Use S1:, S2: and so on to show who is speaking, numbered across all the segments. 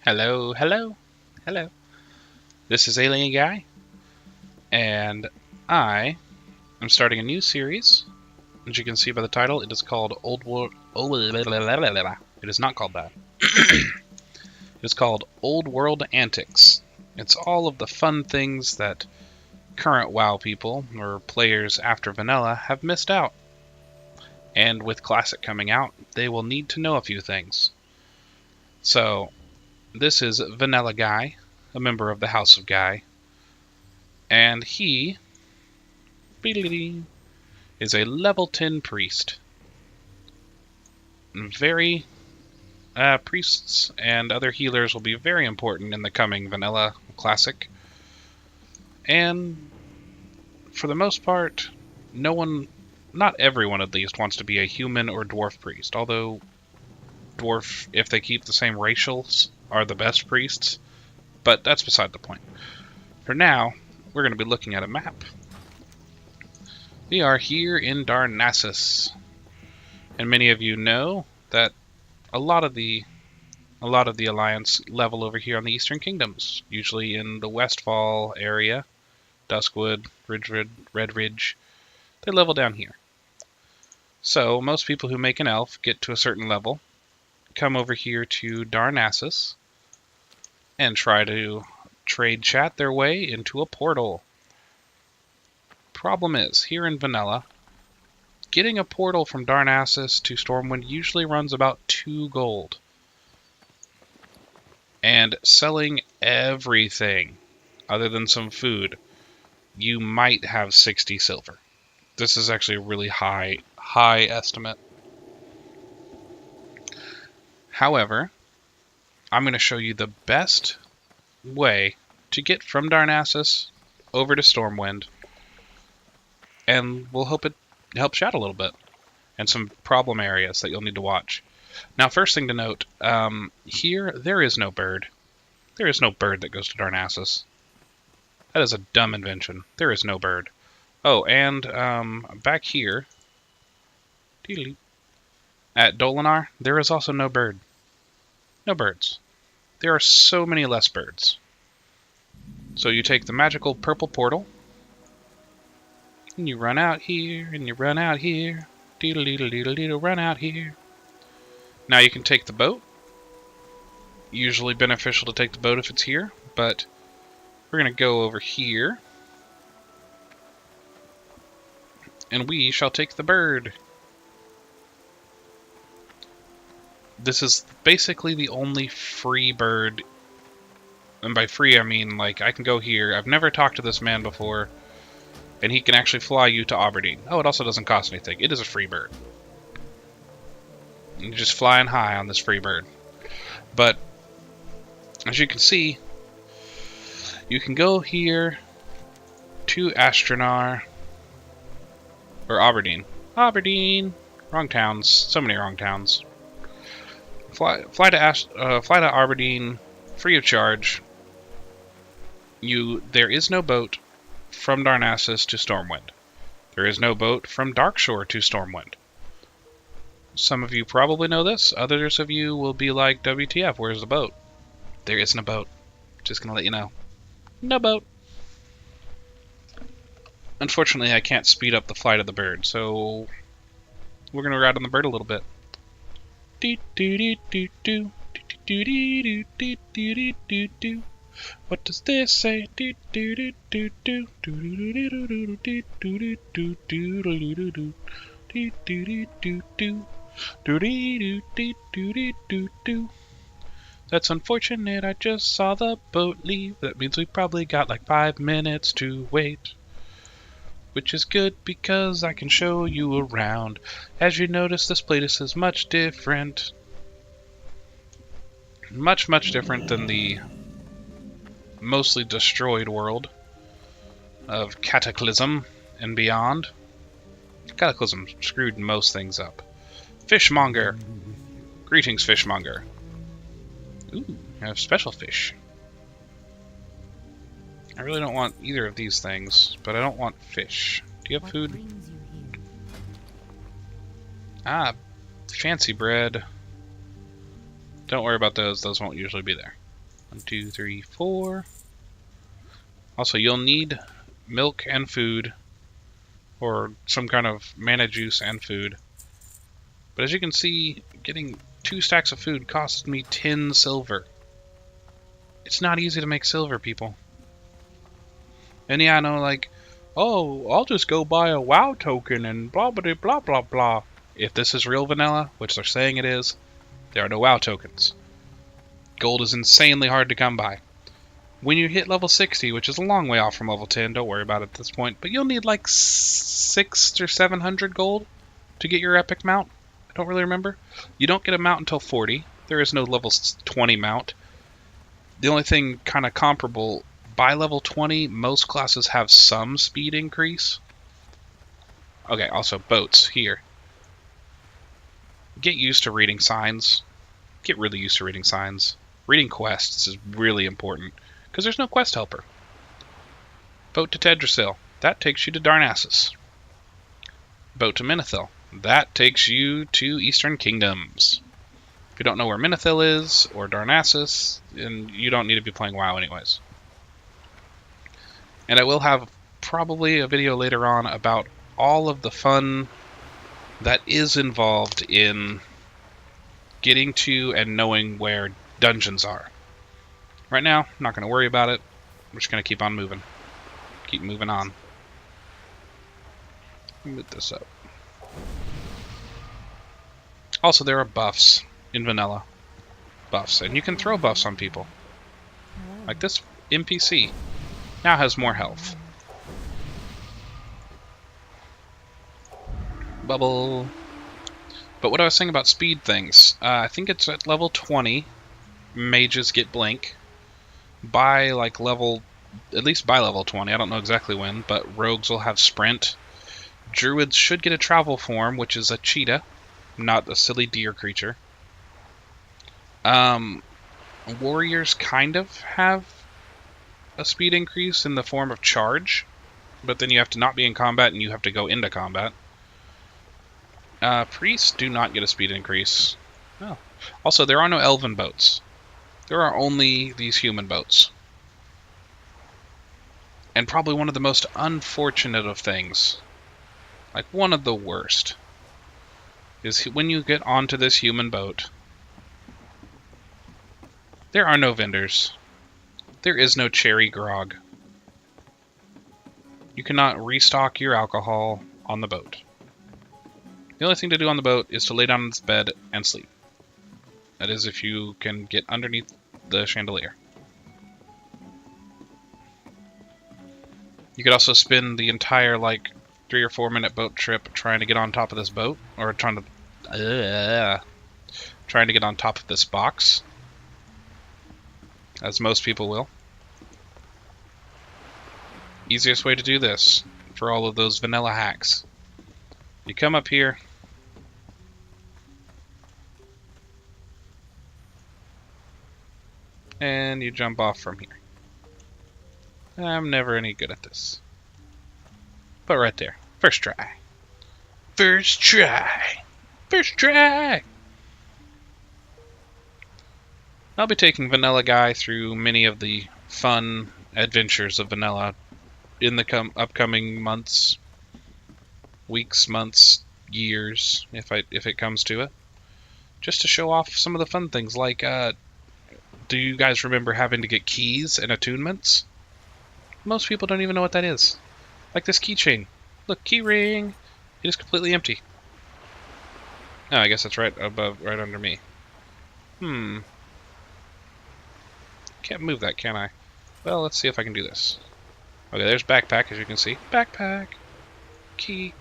S1: Hello, hello, hello. This is Alien Guy, and I am starting a new series. As you can see by the title, it is called Old World. It is not called that. It is called Old World Antics. It's all of the fun things that current WoW people, or players after Vanilla, have missed out. And with Classic coming out, they will need to know a few things. So, this is Vanilla Guy, a member of the House of Guy, and he is a level 10 priest. Priests and other healers will be very important in the coming Vanilla Classic. And for the most part, not everyone at least, wants to be a human or dwarf priest, although dwarf, if they keep the same racials, are the best priests, but that's beside the point. For now, we're going to be looking at a map. We are here in Darnassus, and many of you know that a lot of the Alliance level over here on the Eastern Kingdoms, usually in the Westfall area, Duskwood, Red Ridge, they level down here. So most people who make an elf get to a certain level, come over here to Darnassus, and try to trade chat their way into a portal. Problem is, here in Vanilla, getting a portal from Darnassus to Stormwind usually runs about 2 gold. And selling everything, other than some food, you might have 60 silver. This is actually a really high estimate. However, I'm going to show you the best way to get from Darnassus over to Stormwind, and we'll hope it helps you out a little bit, and some problem areas that you'll need to watch. Now, first thing to note, here there is no bird. There is no bird that goes to Darnassus. That is a dumb invention. There is no bird. Oh, and back here, at Dolinar, there is also no bird. No birds. There are so many less birds. So you take the magical purple portal, and you run out here, and you run out here, run out here. Now you can take the boat. Usually beneficial to take the boat if it's here, but we're going to go over here, and we shall take the bird. This is basically the only free bird, and by free I mean, like, I can go here. I've never talked to this man before, and he can actually fly you to Aberdeen. Oh, it also doesn't cost anything. It is a free bird. You're just flying high on this free bird. But, as you can see, you can go here to Astronar, or Aberdeen. Aberdeen! Wrong towns. So many wrong towns. Fly to Aberdeen, free of charge. There is no boat from Darnassus to Stormwind. There is no boat from Darkshore to Stormwind. Some of you probably know this. Others of you will be like, WTF, where's the boat? There isn't a boat. Just gonna let you know. No boat. Unfortunately, I can't speed up the flight of the bird, so we're gonna ride on the bird a little bit. What does this say? That's unfortunate, I just saw the boat leave. That means we probably got like 5 minutes to wait. Which is good because I can show you around. As you notice, this place is much different. Much different than the mostly destroyed world of Cataclysm and beyond. Cataclysm screwed most things up. Fishmonger. Greetings, Fishmonger. Ooh, I have special fish. I really don't want either of these things, but I don't want fish. Do you have food? Fancy bread. Don't worry about those. Those won't usually be there. 1, 2, 3, 4. Also, you'll need milk and food, or some kind of mana juice and food. But as you can see, getting 2 stacks of food costs me 10 silver. It's not easy to make silver, people. And yeah, I know, like, oh, I'll just go buy a WoW token and blah blah blah blah blah. If this is real vanilla, which they're saying it is, there are no WoW tokens. Gold is insanely hard to come by. When you hit level 60, which is a long way off from level 10, don't worry about it at this point, but you'll need like 600 or 700 gold to get your epic mount. I don't really remember. You don't get a mount until 40. There is no level 20 mount. The only thing kind of comparable, by level 20, most classes have some speed increase. Okay, also boats here. Get used to reading signs. Get really used to reading signs. Reading quests is really important, because there's no quest helper. Boat to Tedrasil. That takes you to Darnassus. Boat to Minithil. That takes you to Eastern Kingdoms. If you don't know where Minithil is, or Darnassus, then you don't need to be playing WoW anyways. And I will have probably a video later on about all of the fun that is involved in getting to and knowing where dungeons are. Right now, I'm not going to worry about it. We're just going to keep on moving. Keep moving on. Move this up. Also, there are buffs in vanilla. Buffs. And you can throw buffs on people. Like this NPC now has more health. Bubble. But what I was saying about speed things, I think it's at level 20, mages get blink. By like level, at least by level 20, I don't know exactly when, but rogues will have sprint. Druids should get a travel form, which is a cheetah, not a silly deer creature. Warriors kind of have a speed increase in the form of charge, but then you have to not be in combat and you have to go into combat. Priests do not get a speed increase. Oh. Also, there are no elven boats. There are only these human boats. And probably one of the most unfortunate of things, like one of the worst, is when you get onto this human boat, there are no vendors. There is no cherry grog. You cannot restock your alcohol on the boat. The only thing to do on the boat is to lay down in its bed and sleep. That is if you can get underneath the chandelier. You could also spend the entire, like, 3 or 4 minute boat trip trying to get on top of this boat, or trying to get on top of this box, as most people will. Easiest way to do this, for all of those vanilla hacks. You come up here, and you jump off from here. I'm never any good at this. But right there. First try. First try. First try! I'll be taking Vanilla Guy through many of the fun adventures of Vanilla in the upcoming months, weeks, months, years, if it comes to it. Just to show off some of the fun things, like, do you guys remember having to get keys and attunements? Most people don't even know what that is. Like this keychain. Look, key ring. It is completely empty. Oh, I guess that's right above, right under me. Can't move that, can I? Well, let's see if I can do this. Okay, there's backpack, as you can see. Backpack. Key.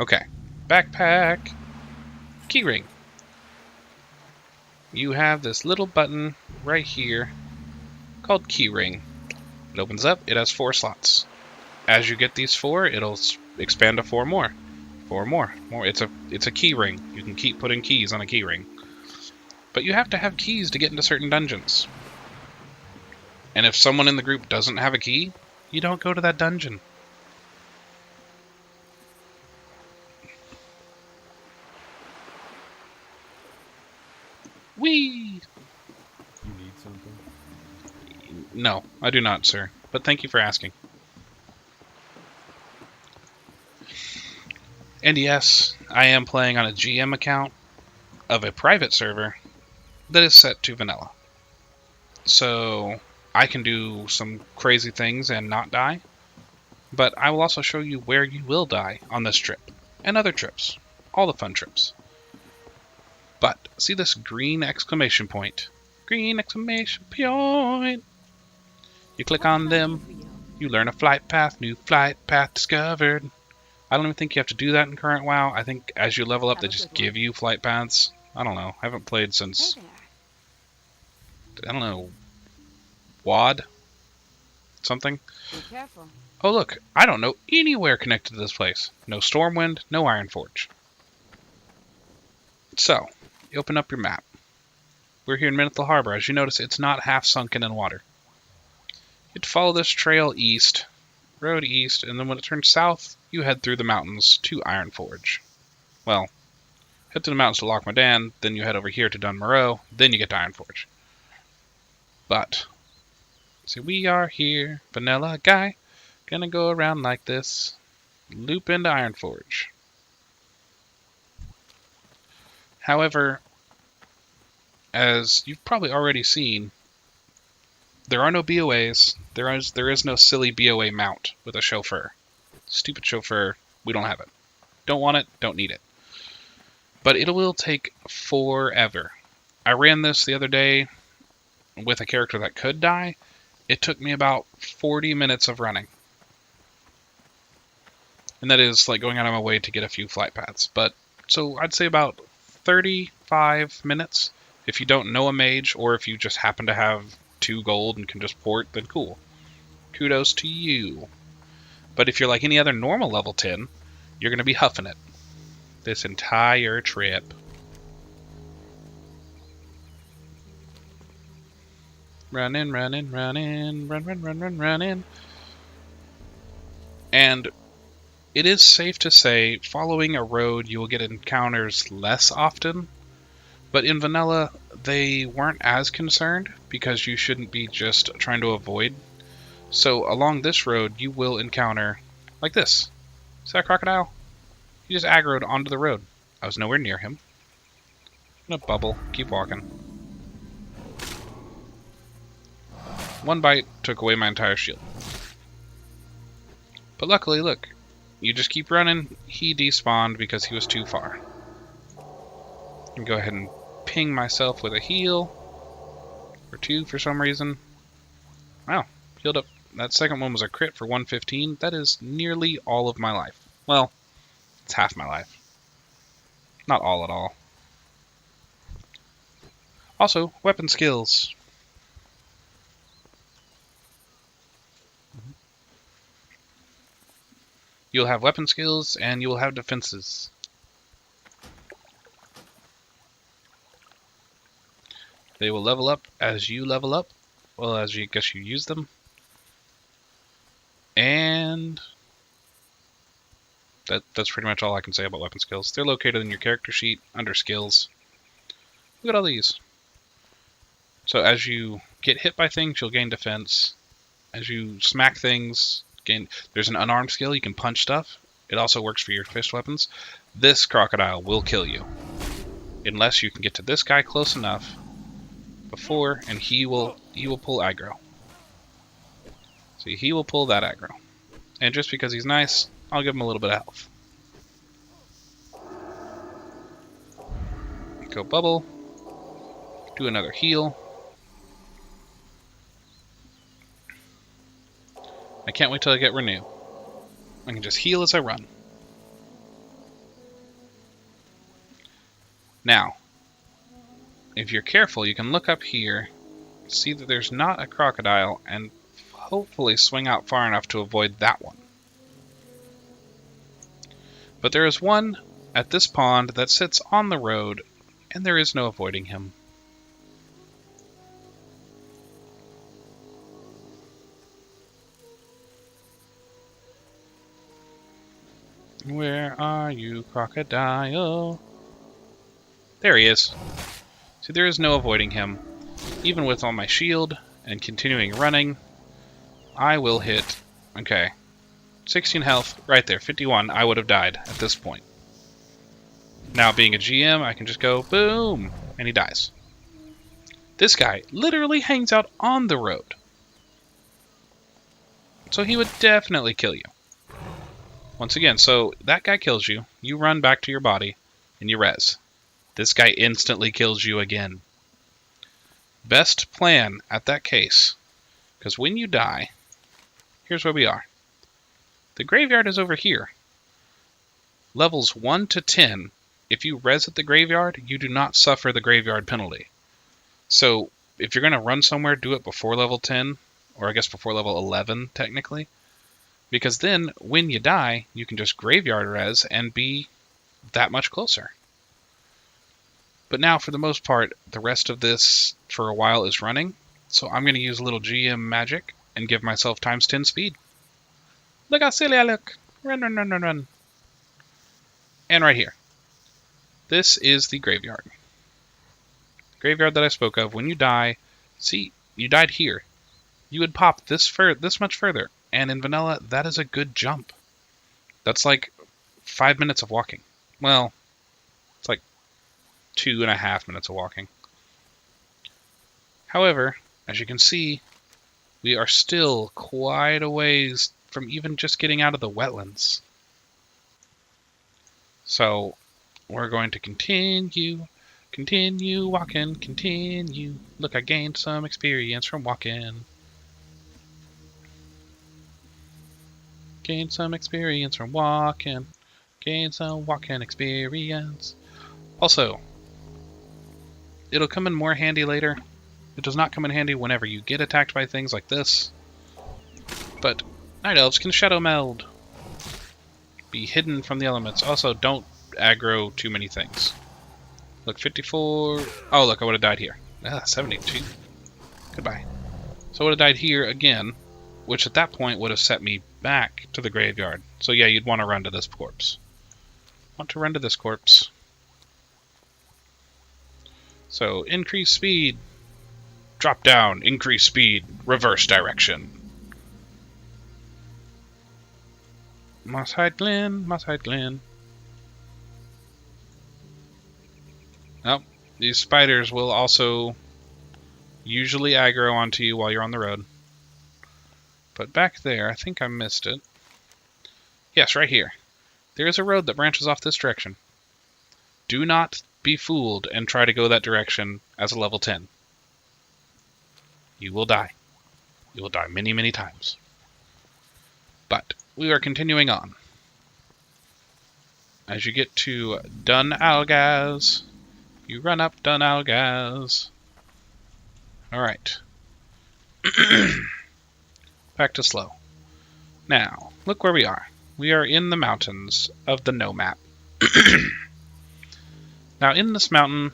S1: Okay. Backpack. Keyring. You have this little button right here called Keyring. It opens up. It has 4 slots. As you get these 4, it'll expand to 4 more. 4 more. It's a keyring. You can keep putting keys on a keyring. But you have to have keys to get into certain dungeons. And if someone in the group doesn't have a key, you don't go to that dungeon. No, I do not, sir. But thank you for asking. And yes, I am playing on a GM account of a private server that is set to vanilla. So I can do some crazy things and not die, but I will also show you where you will die on this trip, and other trips, all the fun trips. But see this green exclamation point? Green exclamation point! You click on them, you learn a flight path, new flight path discovered. I don't even think you have to do that in current WoW. I think as you level up, they just give you flight paths. I don't know. I haven't played since, I don't know, WoD? Something?
S2: Be careful.
S1: Oh look, I don't know anywhere connected to this place. No Stormwind, no Ironforge. So, you open up your map. We're here in Minethil Harbor. As you notice, it's not half sunken in water. You have to follow this trail east, road east, and then when it turns south, you head through the mountains to Ironforge. Well, head to the mountains to Loch Modan, then you head over here to Dunmoreau, then you get to Ironforge. But, see, we are here, vanilla guy, gonna go around like this, loop into Ironforge. However, as you've probably already seen, there are no BOAs. There is no silly BOA mount with a chauffeur. Stupid chauffeur, we don't have it. Don't want it, don't need it. But it will take forever. I ran this the other day with a character that could die. It took me about 40 minutes of running. And that is like going out of my way to get a few flight paths. But, so I'd say about 35 minutes. If you don't know a mage, or if you just happen to have 2 gold and can just port, then cool. Kudos to you. But if you're like any other normal level 10, you're going to be huffing it this entire trip. Running, running, running, running. And it is safe to say, following a road, you will get encounters less often. But in vanilla, they weren't as concerned, because you shouldn't be just trying to avoid. So along this road, you will encounter, like this. See that crocodile? He just aggroed onto the road. I was nowhere near him. I'm gonna bubble, keep walking. One bite took away my entire shield. But luckily, look, you just keep running. He despawned because he was too far. I can go ahead and ping myself with a heal. Or 2 for some reason. Wow, healed up. That second one was a crit for 115. That is nearly all of my life. Well, it's half my life. Not all at all. Also, weapon skills. You'll have weapon skills, and you'll have defenses. They will level up as you level up. Well, as you guess you use them. And that's pretty much all I can say about weapon skills. They're located in your character sheet under skills. Look at all these. So as you get hit by things, you'll gain defense. As you smack things, there's an unarmed skill, you can punch stuff. It also works for your fist weapons. This crocodile will kill you. Unless you can get to this guy close enough before, and he will pull aggro. See, he will pull that aggro. And just because he's nice, I'll give him a little bit of health. Go bubble. Do another heal. I can't wait till I get renew. I can just heal as I run. Now, if you're careful, you can look up here, see that there's not a crocodile, and hopefully swing out far enough to avoid that one. But there is one at this pond that sits on the road, and there is no avoiding him. Where are you, crocodile? There he is. See, there is no avoiding him. Even with all my shield, and continuing running, I will hit, okay, 16 health, right there, 51, I would have died at this point. Now, being a GM, I can just go, boom, and he dies. This guy literally hangs out on the road. So he would definitely kill you. Once again, so that guy kills you, you run back to your body, and you res. This guy instantly kills you again. Best plan at that case, because when you die, here's where we are. The graveyard is over here. Levels 1 to 10, if you res at the graveyard, you do not suffer the graveyard penalty. So, if you're going to run somewhere, do it before level 10, or I guess before level 11, technically. Because then, when you die, you can just graveyard res and be that much closer. But now, for the most part, the rest of this, for a while, is running. So I'm going to use a little GM magic and give myself times 10 speed. Look how silly I look. Run, run, run, run, run. And right here. This is the graveyard. Graveyard that I spoke of. When you die, see, you died here. You would pop this much further. And in vanilla, that is a good jump. That's like 5 minutes of walking. Well, it's like 2.5 minutes of walking. However, as you can see, we are still quite a ways from even just getting out of the wetlands. So, we're going to continue walking, continue. Look, I gained some experience from walking. Gained some experience from walking. Gained some walking experience. Also, it'll come in more handy later. It does not come in handy whenever you get attacked by things like this. But Night Elves can shadow meld. Be hidden from the elements. Also, don't aggro too many things. Look, 54... Oh, look, I would have died here. 72. Goodbye. So I would have died here again, which at that point would have set me back to the graveyard. So yeah, you'd want to run to this corpse. So, increase speed. Drop down, increase speed, reverse direction. Moss-hide Glen. Oh, these spiders will also usually aggro onto you while you're on the road. But back there, I think I missed it. Yes, right here. There is a road that branches off this direction. Do not be fooled and try to go that direction as a level 10. You will die. You will die many, many times. But we are continuing on. As you get to Dun Algaz, you run up Dun Algaz. Alright. Back to slow. Now, look where we are. We are in the mountains of the No Map. Now, in this mountain,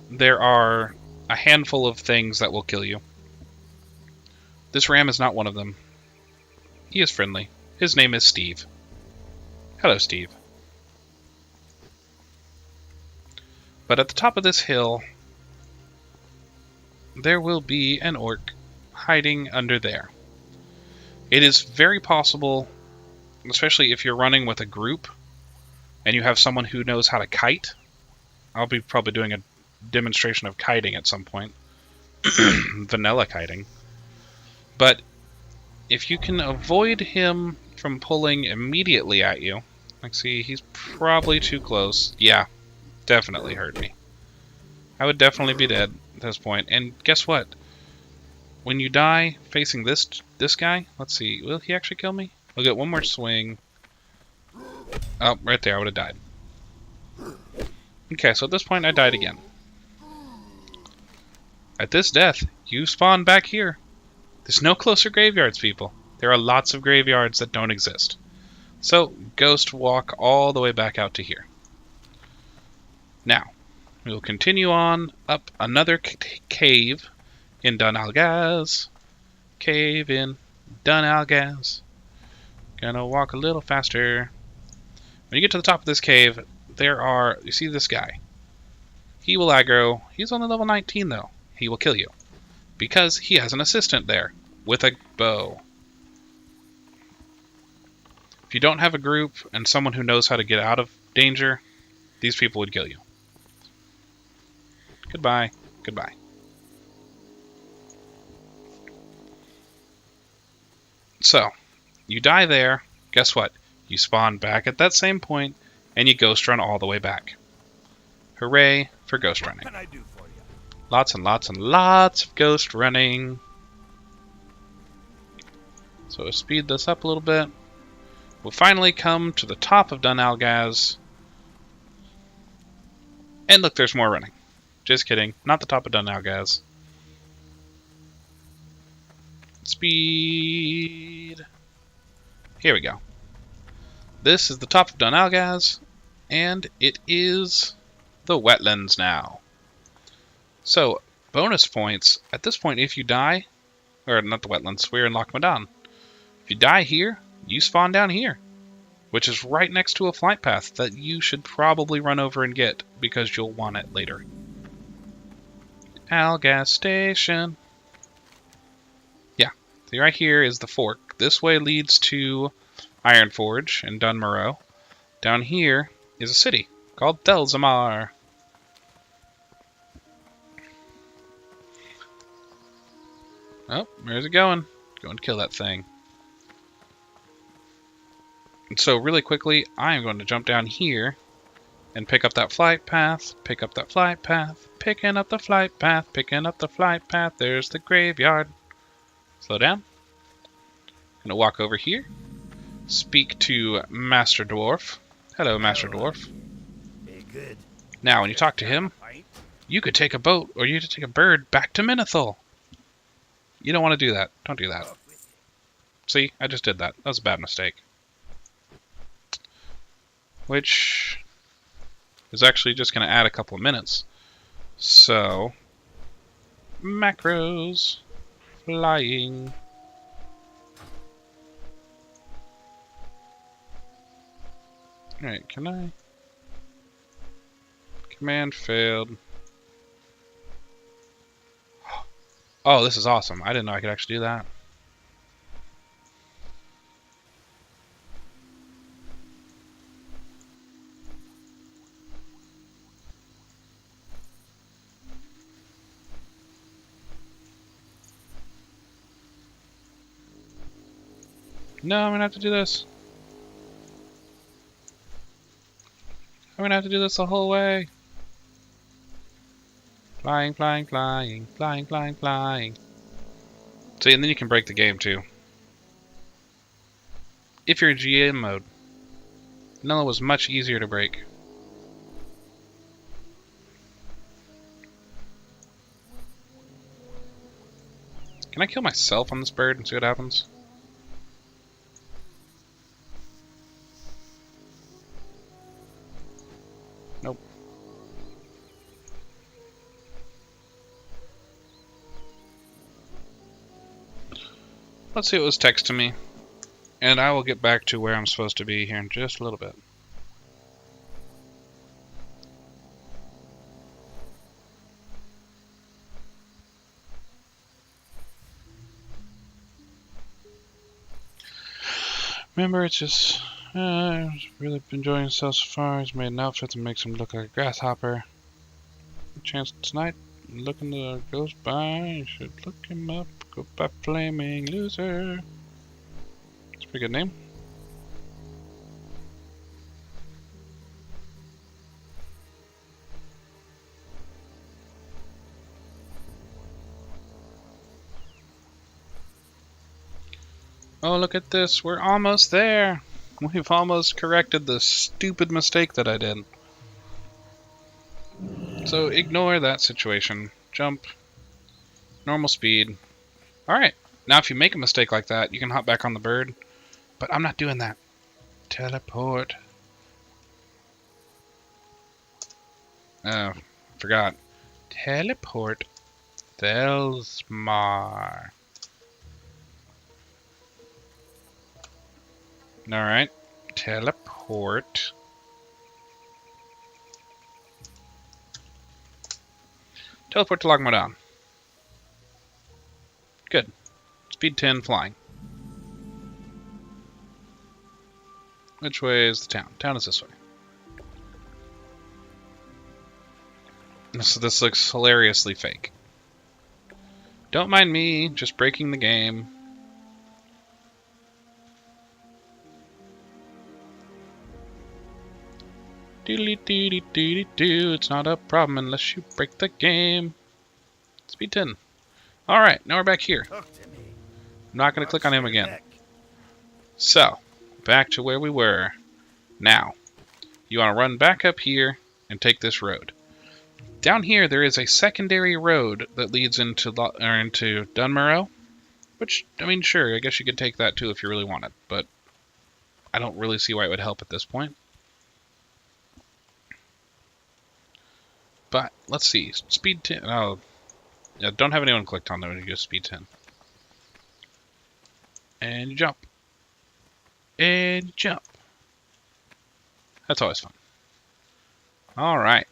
S1: there are a handful of things that will kill you. This ram is not one of them. He is friendly. His name is Steve. Hello, Steve. But at the top of this hill, there will be an orc hiding under there. It is very possible, especially if you're running with a group and you have someone who knows how to kite. I'll be probably doing a demonstration of kiting at some point. Vanilla kiting. But if you can avoid him from pulling immediately at you, like see, he's probably too close. Yeah, definitely hurt me. I would definitely be dead at this point. And guess what? When you die facing this guy, let's see, will he actually kill me? We'll get one more swing. Oh, right there, I would have died. Okay, so at this point I died again. At this death, you spawn back here. There's no closer graveyards, people. There are lots of graveyards that don't exist. So, ghost walk all the way back out to here. Now, we will continue on up another cave in Dun Algaz. Cave in Dun Algaz. Gonna walk a little faster. When you get to the top of this cave, there are... You see this guy? He will aggro. He's only level 19, though. He will kill you. because he has an assistant there with a bow. If you don't have a group and someone who knows how to get out of danger, these people would kill you. Goodbye. Goodbye. So, you die there. Guess what? You spawn back at that same point, and you ghost run all the way back. Hooray for ghost running.
S2: What can I do for you?
S1: Lots and lots and lots of ghost running. So we'll speed this up a little bit. We'll finally come to the top of Dun Algaz. And look, there's more running. Just kidding. Not the top of Dun Algaz. Speed. Here we go. This is the top of Dun Algaz, and it is the wetlands now. So, bonus points. At this point, if you die, or not the wetlands, we're in Loch Madan. If you die here, you spawn down here, which is right next to a flight path that you should probably run over and get because you'll want it later. Algaz Station. Yeah, so right here is the fork. This way leads to Ironforge and Dunmorrow. Down here is a city called Delzamar. Oh, where's it going? Go and kill that thing. And so really quickly, I am going to jump down here and pick up that flight path, pick up that flight path, picking up the flight path, picking up the flight path. There's the graveyard. Slow down. Gonna walk over here, speak to Master Dwarf. Hello, Master Dwarf.
S2: Hey, good.
S1: Now, when you talk to him, you could take a boat or you could take a bird back to Minethil. You don't want to do that. Don't do that. See, I just did that. That was a bad mistake. Which is actually just going to add a couple of minutes. So, macros, flying. Alright, can I? Command failed. Oh, this is awesome. I didn't know I could actually do that. No, I'm gonna have to do this. I'm gonna have to do this the whole way. Flying, flying, flying, flying, flying, flying. See, and then you can break the game too. If you're in GM mode. Vanilla was much easier to break. Can I kill myself on this bird and see what happens? Nope. Let's see what was text to me. And I will get back to where I'm supposed to be here in just a little bit. Remember, it's just... really enjoying himself so far. He's made an outfit to make him look like a grasshopper. A chance tonight, looking to goes by. You should look him up. Go by Flaming Loser. That's a pretty good name. Oh, look at this. We're almost there. We've almost corrected the stupid mistake that I did. So ignore that situation. Jump. Normal speed. Alright. Now if you make a mistake like that, you can hop back on the bird. But I'm not doing that. Teleport. Oh, forgot. Teleport. Thelsmar. Alright. Teleport. Teleport to Loch Madan. Good. Speed 10 flying. Which way is the town? Town is this way. So this looks hilariously fake. Don't mind me, just breaking the game. Doodly-doo-doo-doo-doo. It's not a problem unless you break the game. Speed 10. Alright, now we're back here.
S2: Talk to me.
S1: I'm not going to click on him
S2: Your
S1: again.
S2: neck.
S1: So, back to where we were. Now, you want to run back up here and take this road. Down here, there is a secondary road that leads into Dunmurrow. Which, I mean, sure, I guess you could take that too if you really wanted. But I don't really see why it would help at this point. But, let's see. Speed 10. Oh, yeah, don't have anyone clicked on that when you go speed 10. And you jump. And you jump. That's always fun. Alright.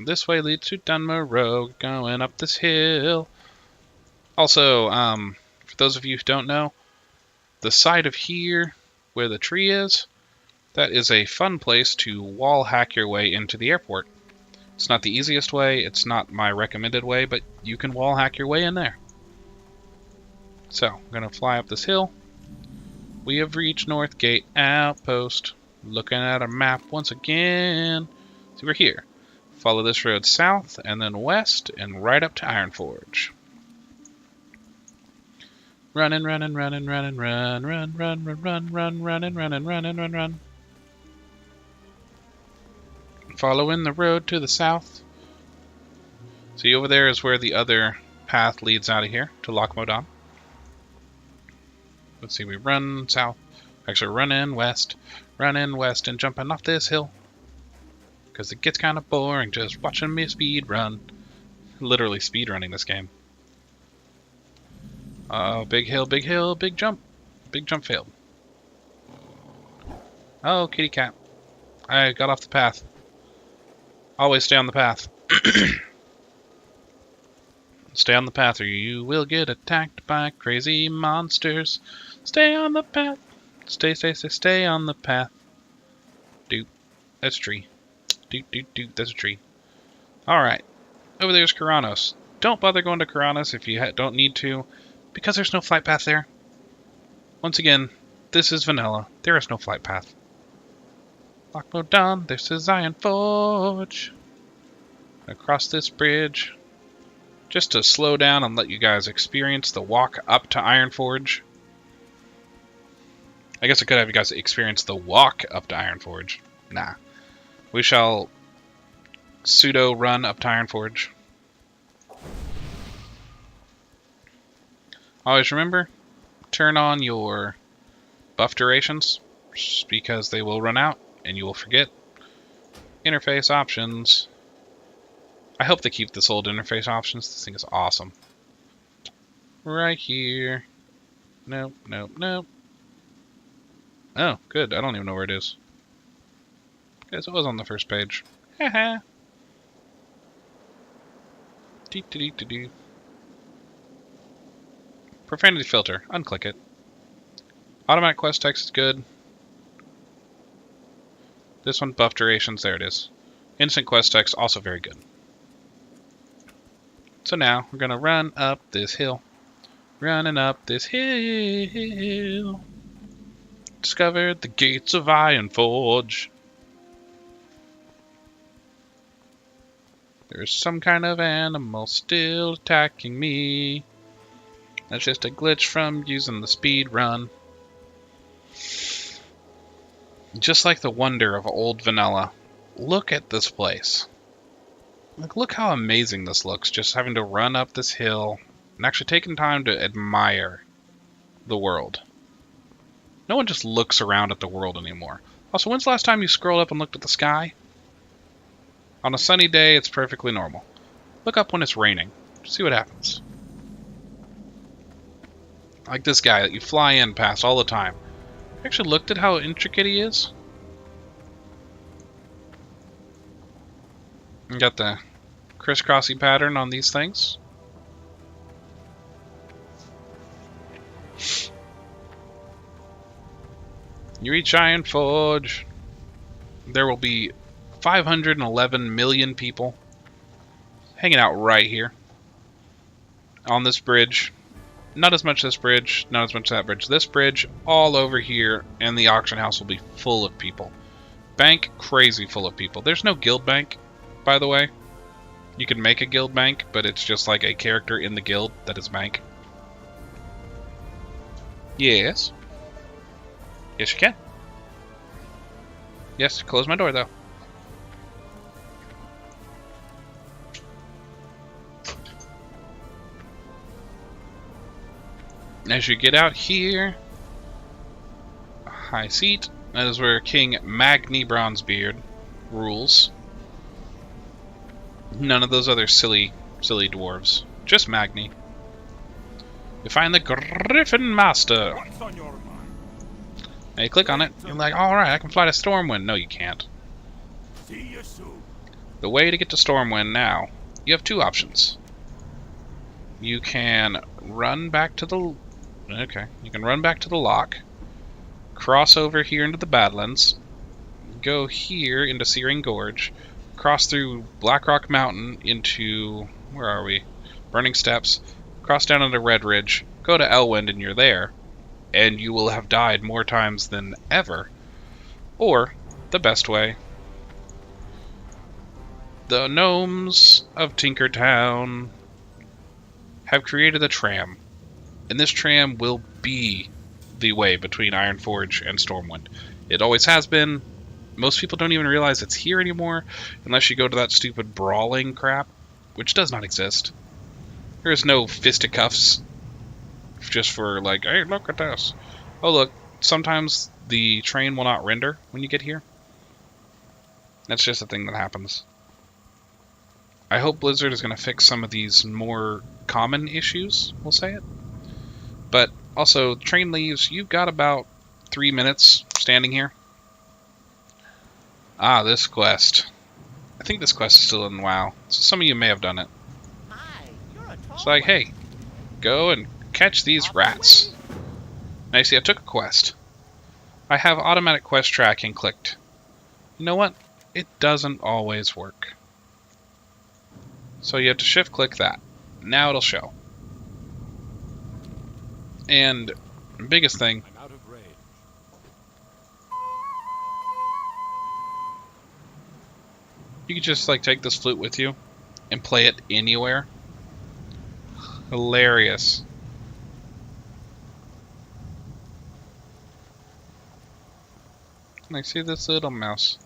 S1: This way leads to Dunmurrow, going up this hill. Also, for those of you who don't know, the side of here, where the tree is, that is a fun place to wall hack your way into the airport. It's not the easiest way, it's not my recommended way, but you can wall hack your way in there. So, I'm going to fly up this hill. We have reached North Gate Outpost. Looking at our map once again. See, we're here. Follow this road south, and then west, and right up to Ironforge. Running, running, running, running, run, run, run, run, run, run, running, running, running, run, run. Following the road to the south. See, over there is where the other path leads out of here to Loch Modan. Let's see, we run south. Actually, run in west, and jumping off this hill. Because it gets kind of boring just watching me speed run. Literally speed running this game. Oh, big hill, big jump. Big jump failed. Oh, kitty cat. I got off the path. Always stay on the path. Stay on the path or you will get attacked by crazy monsters. Stay on the path. Stay on the path. Doop. That's a tree. Doop. That's a tree. Alright. Over there's Karanos. Don't bother going to Karanos if you don't need to, because there's no flight path there. Once again, this is vanilla. There is no flight path. Loch Modan, this is Ironforge. Across this bridge. Just to slow down and let you guys experience the walk up to Ironforge. I guess I could have you guys experience the walk up to Ironforge. Nah. We shall pseudo run up to Ironforge. Always remember, turn on your buff durations, because they will run out and you will forget. Interface options. I hope they keep this old interface options. This thing is awesome. Right here. Nope. Oh, good. I don't even know where it is. Guess it was on the first page. Haha. Dee. Profanity filter. Unclick it. Automatic quest text is good. This one, buff durations. There it is. Instant quest text, also very good. So now, we're going to run up this hill. Running up this hill. Discovered the gates of Ironforge. There's some kind of animal still attacking me. That's just a glitch from using the speed run. Just like the wonder of old vanilla. Look at this place. Like, look how amazing this looks, just having to run up this hill and actually taking time to admire the world. No one just looks around at the world anymore. Also, when's the last time you scrolled up and looked at the sky? On a sunny day, it's perfectly normal. Look up when it's raining. See what happens. Like this guy that you fly in past all the time. You actually looked at how intricate he is? You got the crisscrossy pattern on these things. You reach Ironforge. There will be 511 million people hanging out right here on this bridge. Not as much this bridge, not as much that bridge. This bridge, all over here, and the auction house will be full of people. Bank, crazy full of people. There's no guild bank, by the way. You can make a guild bank, but it's just like a character in the guild that is bank. Yes. Yes, you can. Yes, close my door, though. As you get out here, high seat, that is where King Magni Bronzebeard rules. None of those other silly dwarves. Just Magni. You find the Griffin Master.
S2: What's on your mind?
S1: Now you click on it, you're like, alright, I can fly to Stormwind. No, you can't.
S2: See you soon.
S1: The way to get to Stormwind now, you have two options. You can run back to the... Okay, you can run back to the lock, cross over here into the Badlands, go here into Searing Gorge, cross through Blackrock Mountain into... Where are we? Burning Steps, cross down into Red Ridge, go to Elwind, and you're there. And you will have died more times than ever. Or, the best way, the gnomes of Tinkertown have created a tram. And this tram will be the way between Ironforge and Stormwind. It always has been. Most people don't even realize it's here anymore unless you go to that stupid brawling crap, which does not exist. There is no fisticuffs just for like, hey, look at this. Oh, look, sometimes the train will not render when you get here. That's just a thing that happens. I hope Blizzard is going to fix some of these more common issues, we'll say it. But also, train leaves, you've got about 3 minutes standing here. Ah, this quest. I think this quest is still in WoW, so some of you may have done it.
S2: Hi, you're a tall
S1: It's like,
S2: one.
S1: hey, go and catch these rats. Now you see, I took a quest. I have automatic quest tracking clicked. You know what? It doesn't always work. So you have to shift click that. Now it'll show. And biggest thing,
S2: I'm out of range.
S1: you could just like take this flute with you and play it anywhere. Hilarious. And I see this little mouse.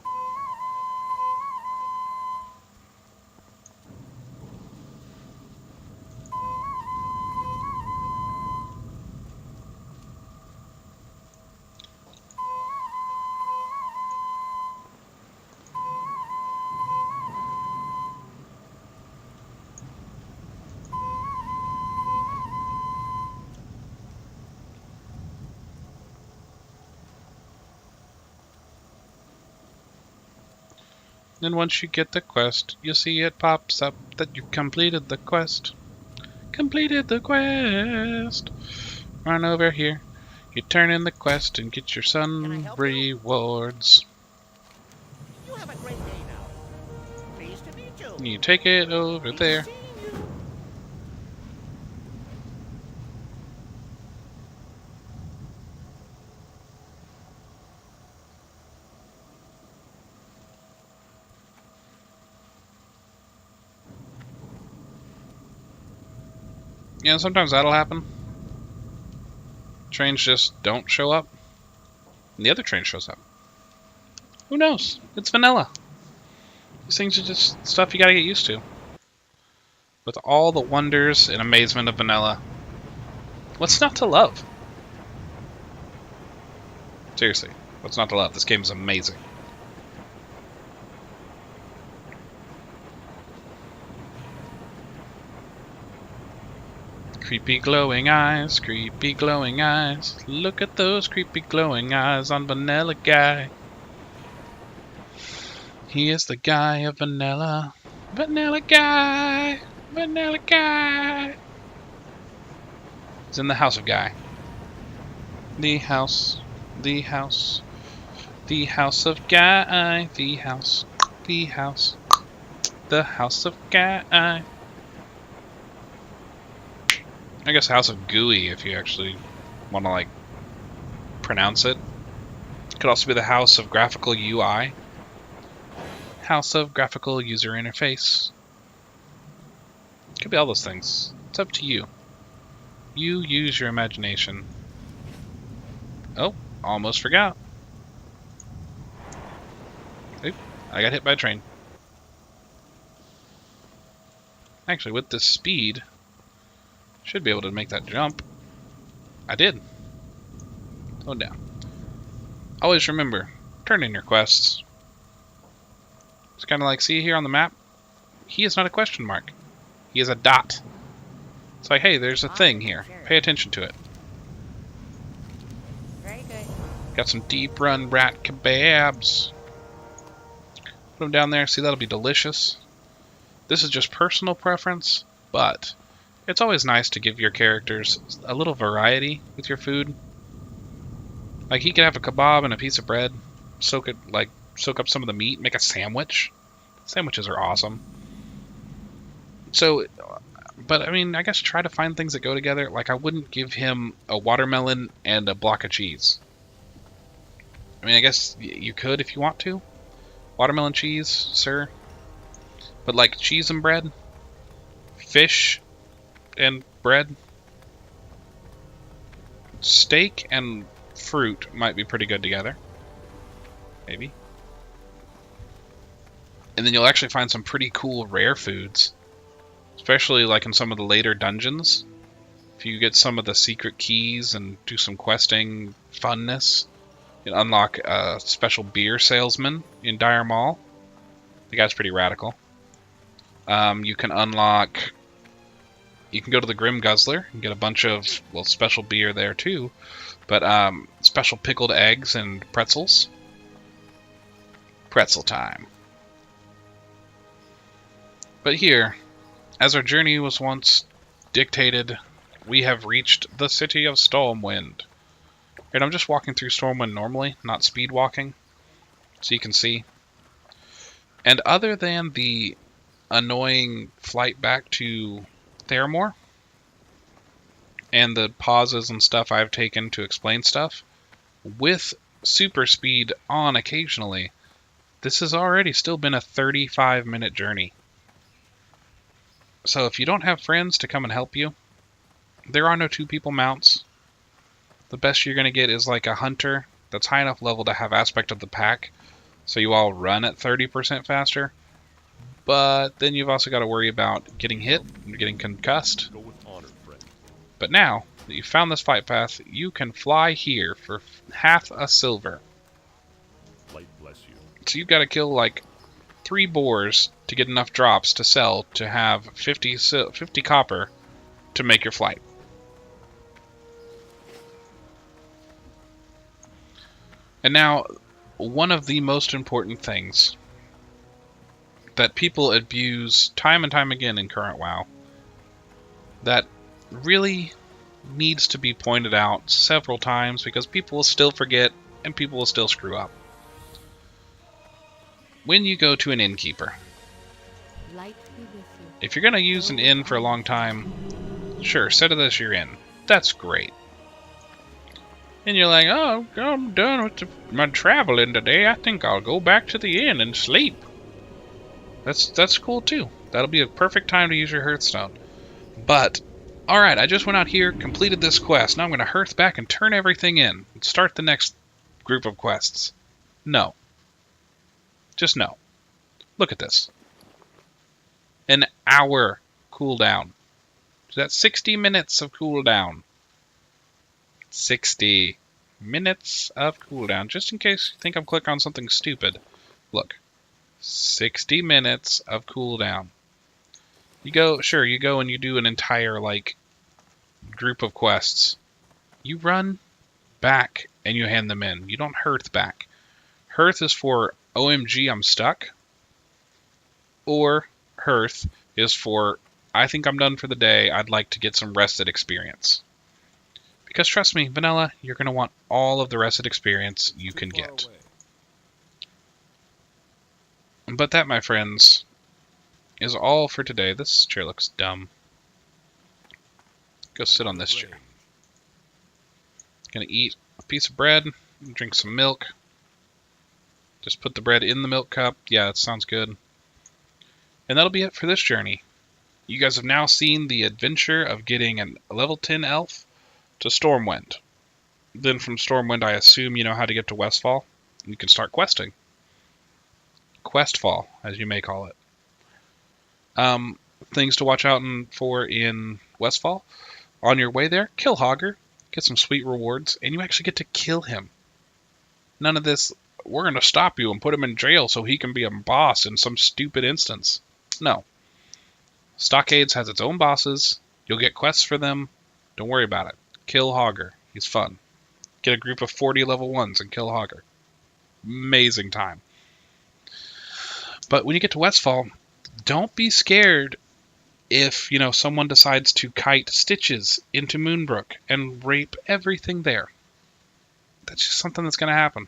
S1: And once you get the quest, you see it pops up that you've completed the quest. Completed the quest! Run over here. You turn in the quest and get your
S2: Can I
S1: sun
S2: help you?
S1: rewards.
S2: You have a great day now. Pleased to meet you.
S1: You take it over
S2: Pleased
S1: there.
S2: to see you.
S1: Yeah, sometimes that'll happen. Trains just don't show up. And the other train shows up. Who knows? It's vanilla. These things are just stuff you gotta get used to. With all the wonders and amazement of vanilla, what's not to love? Seriously, what's not to love? This game is amazing. Creepy glowing eyes, creepy glowing eyes. Look at those creepy glowing eyes on Vanilla Guy. He is the guy of vanilla. Vanilla Guy! Vanilla Guy! He's in the house of Guy. The house The house of Guy. The house. The house. The house of Guy. I guess House of Gooey if you actually want to, like, pronounce it. Could also be the House of Graphical UI. House of Graphical User Interface. Could be all those things. It's up to you. You use your imagination. Oh, almost forgot. Oop, I got hit by a train. Actually, with this speed, should be able to make that jump. I did. Oh, down. Always remember, turn in your quests. It's kind of like, see here on the map? He is not a question mark. He is a dot. It's like, hey, there's a thing here. Pay attention to it.
S3: Very good.
S1: Got some deep run rat kebabs. Put them down there. See, that'll be delicious. This is just personal preference, but it's always nice to give your characters a little variety with your food. Like, he could have a kebab and a piece of bread, soak up some of the meat, make a sandwich. Sandwiches are awesome. So, but I mean, I guess try to find things that go together. Like, I wouldn't give him a watermelon and a block of cheese. I mean, I guess you could if you want to. Watermelon cheese, sir. But like cheese and bread, fish and bread, steak and fruit might be pretty good together. Maybe. And then you'll actually find some pretty cool rare foods. Especially like in some of the later dungeons. If you get some of the secret keys and do some questing funness, you can unlock a special beer salesman in Dire Mall. The guy's pretty radical. You can unlock... You can go to the Grim Guzzler and get a bunch of, well, special beer there too. But special pickled eggs and pretzels. Pretzel time. But here, as our journey was once dictated, we have reached the city of Stormwind. And I'm just walking through Stormwind normally, not speed walking, so you can see. And other than the annoying flight back to Theramore, and the pauses and stuff I've taken to explain stuff, with super speed on occasionally, this has already still been a 35-minute journey. So if you don't have friends to come and help you, there are no two-people mounts. The best you're going to get is like a hunter that's high enough level to have aspect of the pack, so you all run at 30% faster. But then you've also got to worry about getting hit and getting concussed.
S4: Go with honor, friend.
S1: But now that you've found this flight path, you can fly here for half a silver.
S4: Light bless you.
S1: So you've got to kill like 3 boars to get enough drops to sell to have 50 copper to make your flight. And now, one of the most important things that people abuse time and time again in current WoW, that really needs to be pointed out several times because people will still forget and people will still screw up. When you go to an innkeeper,
S3: Light be with you.
S1: if you're going to use an inn for a long time, sure, set it as your inn. That's great. And you're like, oh, I'm done with my traveling today. I think I'll go back to the inn and sleep. That's cool too. That'll be a perfect time to use your Hearthstone. But, alright, I just went out here, completed this quest. Now I'm going to Hearth back and turn everything in. And start the next group of quests. No. Just no. Look at this. An hour cooldown. So that's 60 minutes of cooldown. 60 minutes of cooldown. Just in case you think I'm clicking on something stupid. Look. 60 minutes of cooldown. You go and you do an entire, like, group of quests. You run back and you hand them in. You don't Hearth back. Hearth is for OMG, I'm stuck. Or Hearth is for, I think I'm done for the day, I'd like to get some rested experience. Because trust me, Vanilla, you're going to want all of the rested experience you can get. But that, my friends, is all for today. This chair looks dumb. Go sit on this chair. Gonna eat a piece of bread, drink some milk. Just put the bread in the milk cup. Yeah, that sounds good. And that'll be it for this journey. You guys have now seen the adventure of getting a level 10 elf to Stormwind. Then from Stormwind, I assume you know how to get to Westfall. You can start questing. Questfall, as you may call it. Things to watch out for in Westfall. On your way there, kill Hogger. Get some sweet rewards, and you actually get to kill him. None of this, we're going to stop you and put him in jail so he can be a boss in some stupid instance. No. Stockades has its own bosses. You'll get quests for them. Don't worry about it. Kill Hogger. He's fun. Get a group of 40 level 1s and kill Hogger. Amazing time. But when you get to Westfall, don't be scared if, someone decides to kite Stitches into Moonbrook and rape everything there. That's just something that's going to happen.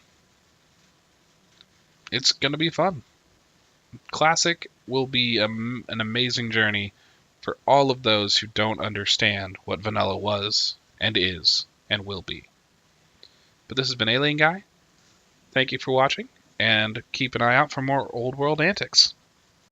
S1: It's going to be fun. Classic will be an amazing journey for all of those who don't understand what vanilla was and is and will be. But this has been Alien Guy. Thank you for watching, and keep an eye out for more old world antics.